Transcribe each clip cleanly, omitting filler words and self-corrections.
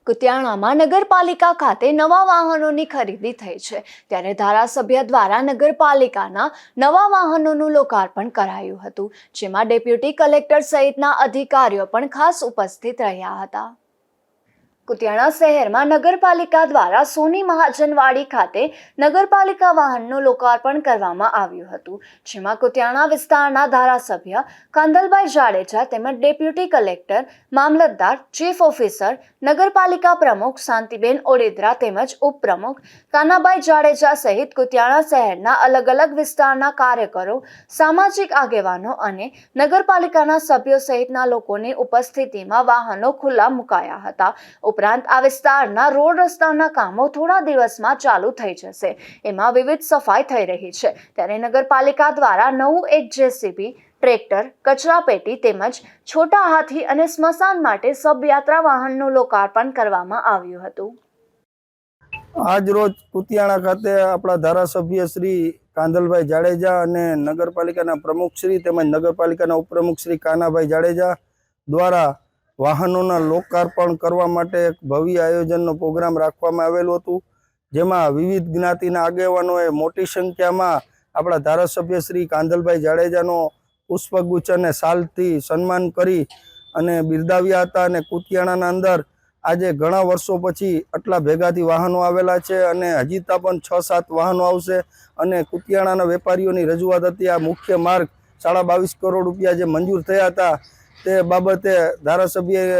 કુતિયાણામાં નગરપાલિકા ખાતે નવા વાહનોની ખરીદી થઈ છે ત્યારે ધારાસભ્ય દ્વારા નગરપાલિકાના નવા વાહનોનું લોકાર્પણ કરાયું હતું, જેમાં ડેપ્યુટી કલેક્ટર સહિતના અધિકારીઓ પણ ખાસ ઉપસ્થિત રહ્યા હતા। કુતિયાણા શહેરમાં નગરપાલિકા દ્વારા સોની મહાજનવાડી ખાતે નગરપાલિકા વાહનનું લોકાર્પણ કરવામાં આવ્યું હતું, જેમાં કુતિયાણા વિસ્તારના ધારાસભ્ય કાંદલભાઈ જાડેજા તેમજ ડેપ્યુટી કલેક્ટર, મામલતદાર, ચીફ ઓફિસર, નગરપાલિકા પ્રમુખ શાંતિબેન ઓડેદરા તેમજ ઉપપ્રમુખ કાનાભાઈ જાડેજા સહિત કુતિયાણા શહેરના અલગ અલગ વિસ્તારના કાર્યકરો, સામાજિક આગેવાનો અને નગરપાલિકાના સભ્યો સહિતના લોકોની ઉપસ્થિતિમાં વાહનો ખુલ્લા મુકાયા હતા। ઉપરાંત આ વિસ્તારના રોડ રસ્તાના કામો થોડા દિવસમાં ચાલુ થઈ જશે, એમાં વિવિધ સફાઈ થઈ રહી છે ત્યારે નગરપાલિકા દ્વારા નવું એક જેસીબી, ટ્રેક્ટર, કચરાપેટી તેમજ છોટા હાથી અને સ્મશાન માટે શબયાત્રા વાહનનું લોકાર્પણ કરવામાં આવ્યું હતું। આજ રોજ કુતિયાણા ખાતે આપણા ધારાસભ્ય શ્રી કાંદલભાઈ જાડેજા અને નગરપાલિકાના પ્રમુખ શ્રી તેમજ નગરપાલિકાના ઉપપ્રમુખ શ્રી કાનાભાઈ જાડેજા દ્વારા વાહનોના લોકાર્પણ કરવા માટે એક ભવ્ય આયોજનનો પ્રોગ્રામ રાખવામાં આવેલું હતું, જેમાં વિવિધ જ્ઞાતિના આગેવાનોએ મોટી સંખ્યામાં આપણા ધારાસભ્ય શ્રી કાંદલભાઈ જાડેજાનો પુષ્પગુચ્છ અને શાલથી સન્માન કરી અને બિરદાવ્યા હતા। અને કુતિયાણાના અંદર આજે ઘણા વર્ષો પછી આટલા ભેગાથી વાહનો આવેલા છે અને હજી પણ 6-7 વાહનો આવશે અને કુતિયાણાના વેપારીઓની રજૂઆત હતી આ મુખ્ય માર્ગ 22.5 કરોડ રૂપિયા જે મંજૂર થયા હતા તે બાબતે ધારાસભ્યએ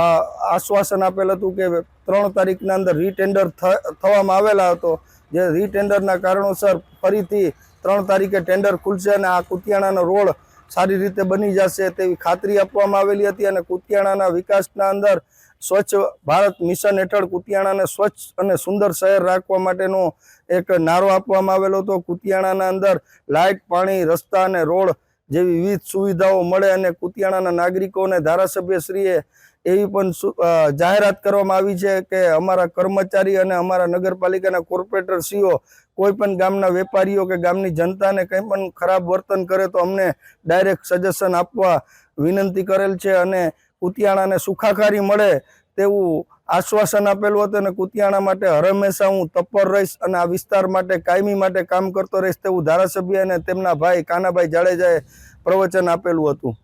આશ્વાસન આપેલ હતું કે 3 તારીખના અંદર રીટેન્ડર થવામાં આવેલા હતો, જે રીટેન્ડરના કારણોસર ફરીથી 3 તારીખે ટેન્ડર ખુલશે અને આ કુતિયાણાનો રોડ સારી રીતે બની જશે તેવી ખાતરી આપવામાં આવેલી હતી। અને કુતિયાણાના વિકાસના અંદર સ્વચ્છ ભારત મિશન હેઠળ કુતિયાણાને સ્વચ્છ અને સુંદર શહેર રાખવા માટેનો એક નારો આપવામાં આવેલો હતો। કુતિયાણાના અંદર લાઇટ, પાણી, રસ્તા અને રોડ જેવી વિવિધ સુવિધાઓ મળે અને કુતિયાણાના નાગરિકોને ધારાસભ્યશ્રીએ એવી પણ જાહેરાત કરવામાં આવી છે કે અમારા કર્મચારી અને અમારા નગરપાલિકાના કોર્પોરેટરશ્રીઓ કોઈ પણ ગામના વેપારીઓ કે ગામની જનતાને કંઈ પણ ખરાબ વર્તન કરે તો અમને ડાયરેક્ટ સજેશન આપવા વિનંતી કરેલ છે અને કુતિયાણાને સુખાકારી મળે તેવું આશ્વાસન આપેલું હતું અને કુતિયાણા માટે હંમેશા હું તત્પર રહીશ અને આ વિસ્તાર માટે કાયમી માટે કામ કરતો રહીશ તેવું ધારાસભ્ય અને તેમના ભાઈ કાનાભાઈ જાડેજાએ પ્રવચન આપેલું હતું।